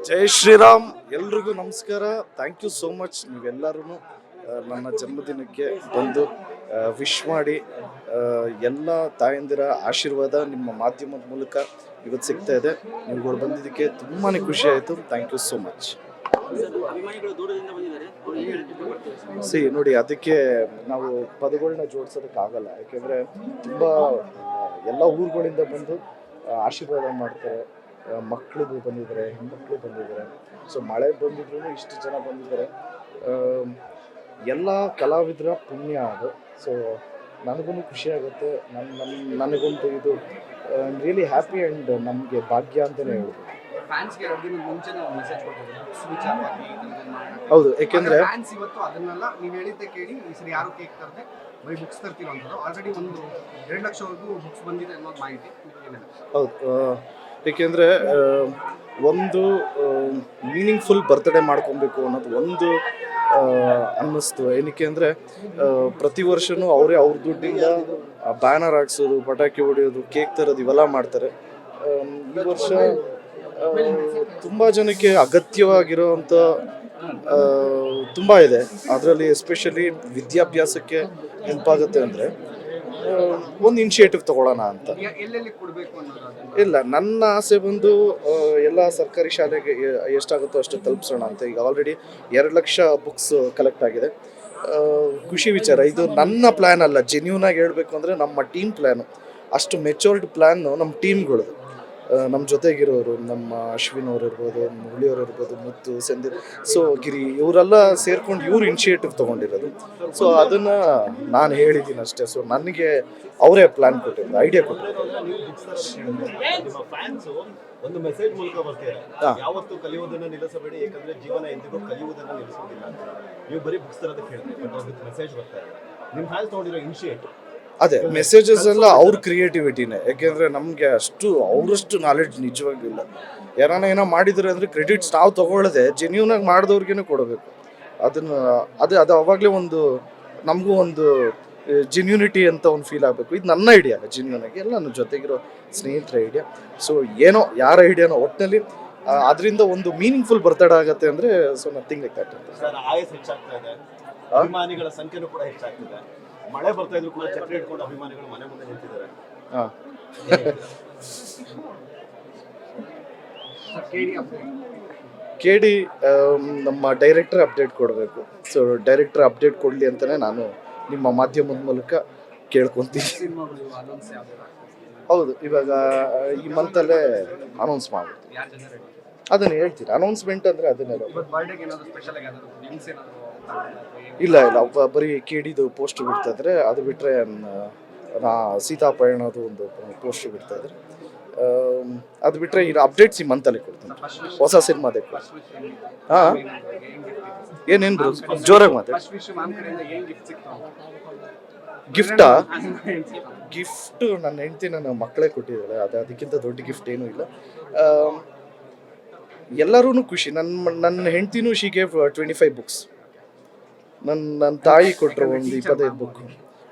ಜೈ ಶ್ರೀರಾಮ್, ಎಲ್ರಿಗೂ ನಮಸ್ಕಾರ. Thank you so much. ನೀವೆಲ್ಲರೂ ನನ್ನ ಜನ್ಮದಿನಕ್ಕೆ ಬಂದು ವಿಶ್ ಮಾಡಿ ಎಲ್ಲ ತಾಯಂದಿರ ಆಶೀರ್ವಾದ ನಿಮ್ಮ ಮಾಧ್ಯಮದ ಮೂಲಕ ಇವತ್ತು ಸಿಗ್ತಾ ಇದೆ. ನೀವುಗಳು ಬಂದಿದ್ದಕ್ಕೆ ತುಂಬಾ ಖುಷಿ ಆಯಿತು. Thank you so much. ನೋಡಿ, ಅದಕ್ಕೆ ನಾವು ಪದಗಳನ್ನ ಜೋಡಿಸೋದಕ್ಕಾಗಲ್ಲ. ಯಾಕೆಂದರೆ ತುಂಬ ಎಲ್ಲ ಊರುಗಳಿಂದ ಬಂದು ಆಶೀರ್ವಾದ ಮಾಡ್ತಾರೆ. ಮಕ್ಕಳು ಬಂದಿದ್ದಾರೆ, ಹೆಣ್ಮಕ್ಳು ಬಂದಿದ್ದಾರೆ. ಸೊ ಮಳೆ ಬಂದಿದ್ರು ಇಷ್ಟು ಜನ ಬಂದಿದ್ದಾರೆ. ಎಲ್ಲ ಕಲಾವಿದರ ಪುಣ್ಯ ಅದು. ಸೊ ನನಗೂ ಖುಷಿ ಆಗುತ್ತೆ. ನನಗಂತೂ ಇದು ರಿಯಲಿ ಹ್ಯಾಪಿ ಆ್ಯಂಡ್ ನಮಗೆ ಭಾಗ್ಯ ಅಂತಲೇ ಹೇಳ್ಬೋದು. ಹೌದು, ಯಾಕೆಂದರೆ ಇವತ್ತು ಅದನ್ನೆಲ್ಲ ನೀವು ಹೇಳಿದ್ದೆ ಕೇಳಿ ಈ ಸರಿ ಯಾರು ಕೇಕ್ ತರದೆ ಬರೀ ಬುಕ್ಸ್ ತರ್ತೀವಿ ಅಂತ ಆಲ್ರೆಡಿ ಒಂದು 2 ಲಕ್ಷವರೆಗೂ ಬುಕ್ಸ್ ಬಂದಿದೆ ಅನ್ನೋದು ಮಾಹಿತಿ. ಹೌದು, ಏಕೆಂದರೆ ಒಂದು ಮೀನಿಂಗ್ಫುಲ್ ಬರ್ತ್ಡೇ ಮಾಡ್ಕೊಬೇಕು ಅನ್ನೋದು ಒಂದು ಅನ್ನಿಸ್ತು. ಏನಕ್ಕೆ ಅಂದರೆ ಪ್ರತಿ ವರ್ಷವೂ ಅವರೇ ಅವ್ರ ದುಡ್ಡಿಂದ ಬ್ಯಾನರ್ ಹಾಕ್ಸೋದು, ಪಟಾಕಿ ಹೊಡೆಯೋದು, ಕೇಕ್ ತರೋದು ಇವೆಲ್ಲ ಮಾಡ್ತಾರೆ. ಈ ವರ್ಷ ತುಂಬ ಜನಕ್ಕೆ ಅಗತ್ಯವಾಗಿರೋವಂಥ ತುಂಬ ಇದೆ. ಅದರಲ್ಲಿ ಎಸ್ಪೆಷಲಿ ವಿದ್ಯಾಭ್ಯಾಸಕ್ಕೆ ನೆನಪಾಗುತ್ತೆ ಅಂದರೆ ಒಂದು ಇನಿಷಿಯೇಟಿವ್ ತಗೊಳ್ಳೋಣ ಅಂತ. ಇಲ್ಲ, ನನ್ನ ಆಸೆ ಬಂದು ಎಲ್ಲ ಸರ್ಕಾರಿ ಶಾಲೆಗೆ ಎಷ್ಟಾಗುತ್ತೋ ಅಷ್ಟು ತಲುಪಿಸೋಣ ಅಂತ. ಈಗ ಆಲ್ರೆಡಿ 2 ಲಕ್ಷ ಬುಕ್ಸ್ ಕಲೆಕ್ಟ್ ಆಗಿದೆ. ಖುಷಿ ವಿಚಾರ. ಇದು ನನ್ನ ಪ್ಲ್ಯಾನ್ ಅಲ್ಲ, ಜೆನ್ಯೂನ್ ಆಗಿ ಹೇಳಬೇಕು ಅಂದರೆ ನಮ್ಮ ಟೀಮ್ ಪ್ಲ್ಯಾನು. ಅಷ್ಟು ಮೆಚೂರ್ಡ್ ಪ್ಲ್ಯಾನು ನಮ್ಮ ಟೀಮ್ಗಳು, ನಮ್ಮ ಜೊತೆಗಿರೋರು, ನಮ್ಮ ಅಶ್ವಿನ್ ಅವ್ರು ಇರ್ಬೋದು, ಮುರಳಿಯವ್ರು ಇರ್ಬೋದು, ಮುತ್ತು, ಸಂದೀಪ್, ಸೊ ಗಿರಿ, ಇವರೆಲ್ಲ ಸೇರ್ಕೊಂಡು ಇವ್ರು ಇನಿಷಿಯೇಟಿವ್ ತೊಗೊಂಡಿರೋದು. ಸೊ ಅದನ್ನು ನಾನು ಹೇಳಿದ್ದೀನಿ ಅಷ್ಟೇ. ಸೊ ನನಗೆ ಅವರೇ ಪ್ಲ್ಯಾನ್ ಕೊಟ್ಟಿರೋದು, ಐಡಿಯಾ ಕೊಟ್ಟಿರೋದು. ಒಂದು ಮೆಸೇಜ್ ಮೂಲಕ ಬರ್ತೀರಾ, ಯಾವತ್ತು ಕಲಿಯುವುದನ್ನು ನಿಲ್ಲಿಸಬೇಡಿ, ಯಾಕಂದ್ರೆ ಜೀವನ ಎಂದಿಗೂ ಕಲಿಯುವುದನ್ನು ನಿಲ್ಲಿಸುವುದಿಲ್ಲ ಅಂತ. ನೀವು ಬರೀ ಬುಕ್ಸ್ ತರೋದಕ್ಕೆ ಹೇಳಿದ್ರೆ ಬಟ್ ಅವ್ರಿಗೆ ಮೆಸೇಜ್ ಬರ್ತಾ ಇದೆ. ನಿಮ್ಮ ಫ್ಯಾನ್ಸ್ ತೊಗೊಂಡಿರೋ ಇನಿಷಿಯೇಟಿವ್ ಅದೇ ಮೆಸೇಜಸ್ ಎಲ್ಲ ಅವ್ರ ಕ್ರಿಯೇಟಿವಿಟಿನೇ. ಯಾಕೆಂದರೆ ನಮಗೆ ಅವರಷ್ಟು ನಾಲೆಡ್ಜ್ ನಿಜವಾಗಿಲ್ಲ. ಏನೋ ಮಾಡಿದ್ರೆ ಅಂದರೆ ಕ್ರೆಡಿಟ್ಸ್ ನಾವು ತೊಗೊಳ್ಳದೆ ಜೆನ್ಯೂನಾಗಿ ಮಾಡಿದವ್ರಿಗೇ ಕೊಡಬೇಕು. ಅದನ್ನು ಅದು ಅವಾಗಲೇ ಒಂದು ನಮಗೂ ಒಂದು ಜೆನ್ಯೂನಿಟಿ ಅಂತ ಒಂದು ಫೀಲ್ ಆಗಬೇಕು. ಇದು ನನ್ನ ಐಡಿಯಾ ಅಲ್ಲ, ಜೆನ್ಯೂನಾಗಿ ಎಲ್ಲ ನನ್ನ ಜೊತೆಗಿರೋ ಸ್ನೇಹಿತರ ಐಡಿಯಾ. ಸೊ ಏನೋ ಯಾರ ಐಡಿಯಾನೋ ಒಟ್ಟಿನಲ್ಲಿ ಅದರಿಂದ ಒಂದು ಮೀನಿಂಗ್ಫುಲ್ ಬರ್ತಡೇ ಆಗುತ್ತೆ ಅಂದರೆ ಸೊ ನಥಿಂಗ್ ಲೈಕ್ ದಟ್. ಆಯಸ್ ಹೆಚ್ಚಾಗ್ತಾ ಇದೆ, ಅಭಿಮಾನಿಗಳ ಸಂಖ್ಯೆನೂ ಕೂಡ ಹೆಚ್ಚಾಗ್ತಿದೆ. ಮಳೆ ಬರ್ತಾ ಇದ್ರು ಕೂಡ ಚಕ್ರ ಇಟ್ಕೊಂಡು ಅಭಿಮಾನಿಗಳು ಮನೆ ಮುಂದೆ ನಿಂತಿದ್ದಾರೆ. ಕೇಳಿ ನಮ್ಮ ಡೈರೆಕ್ಟರ್ ಅಪ್ಡೇಟ್ ಕೊಡಬೇಕು. ಸೊ ಡೈರೆಕ್ಟರ್ ಅಪ್ಡೇಟ್ ಕೊಡಲಿ ಅಂತಲೇ ನಾನು ನಿಮ್ಮ ಮಾಧ್ಯಮದ ಮೂಲಕ ಕೇಳ್ಕೊತೀನಿ. ಹೌದು, ಇವಾಗ ಈ ಮಂತಲ್ಲೇ ಅನೌನ್ಸ್ ಮಾಡ್ಬೋದು. ಅದನ್ನು ಹೇಳ್ತೀನಿ. ಅನೌನ್ಸ್ಮೆಂಟ್ ಅಂದರೆ ಅದನ್ನೆಲ್ಲ ಇಲ್ಲ ಬರೀ ಕೇಡಿದು ಪೋಸ್ಟ್ ಬಿಡ್ತಾಯಿದ್ರೆ. ಅದು ಬಿಟ್ಟರೆ ಸೀತಾಪಯಣದು ಒಂದು ಪೋಸ್ಟ್ ಬಿಡ್ತಾಯಿದ್ರೆ. ಅದು ಬಿಟ್ಟರೆ ಈಗ ಅಪ್ಡೇಟ್ಸ್ ಈ ಮಂತಲ್ಲಿ ಕೊಡ್ತೀನಿ. ಹೊಸ ಸಿನಿಮಾದೇ. ಹಾಂ, ಏನೇನು ಬ್ರೋ ಜೋರಾಗಿ ಮಾತಾಡಿ. ಗಿಫ್ಟು ನನ್ನ ಹೆಂಡ್ತಿ ನನ್ನ ಮಕ್ಕಳೇ ಕೊಟ್ಟಿದ್ದಾಳೆ. ಅದಕ್ಕಿಂತ ದೊಡ್ಡ ಗಿಫ್ಟ್ ಏನೂ ಇಲ್ಲ. ಎಲ್ಲರೂ ಖುಷಿ. ನನ್ನ ಹೆಂಡ್ತಿನೂ ಶಿ ಗೇವ್ 25 ಬುಕ್ಸ್. ನನ್ನ ತಾಯಿ ಕೊಟ್ಟರು ಒಂದು 25 ಬುಕ್.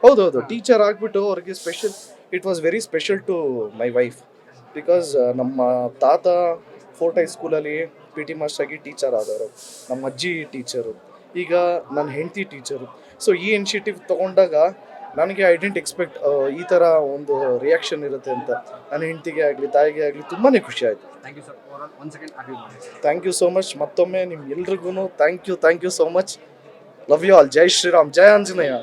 ಹೌದೌದು, ಟೀಚರ್ ಆಗಿಬಿಟ್ಟು ಅವ್ರಿಗೆ special. It was very special to my wife because ನಮ್ಮ ತಾತ ಫೋರ್ಟ್ ಹೈಸ್ಕೂಲಲ್ಲಿ PT ಮಾಸ್ಟರ್ ಆಗಿ ಟೀಚರ್ ಆದವರು. ನಮ್ಮ ಅಜ್ಜಿ ಟೀಚರು, ಈಗ ನನ್ನ ಹೆಂಡ್ತಿ ಟೀಚರು. ಸೊ ಈ ಇನಿಷಿಯೇಟಿವ್ ತೊಗೊಂಡಾಗ ನನಗೆ ಐ ಡಿಂಟ್ ಎಕ್ಸ್ಪೆಕ್ಟ್ ಈ ಥರ ಒಂದು ರಿಯಾಕ್ಷನ್ ಇರುತ್ತೆ ಅಂತ. ನನ್ನ ಹೆಂಡ್ತಿಗೆ ಆಗಲಿ ತಾಯಿಗೆ ಆಗಲಿ ತುಂಬಾ ಖುಷಿ ಆಯಿತು. Thank you so much. ಮತ್ತೊಮ್ಮೆ ನಿಮ್ಗೆ ಎಲ್ರಿಗೂ thank you so much. Love you all. ಜೈ ಶ್ರೀರಾಮ್, ಜೈ ಆಂಜನೇಯ.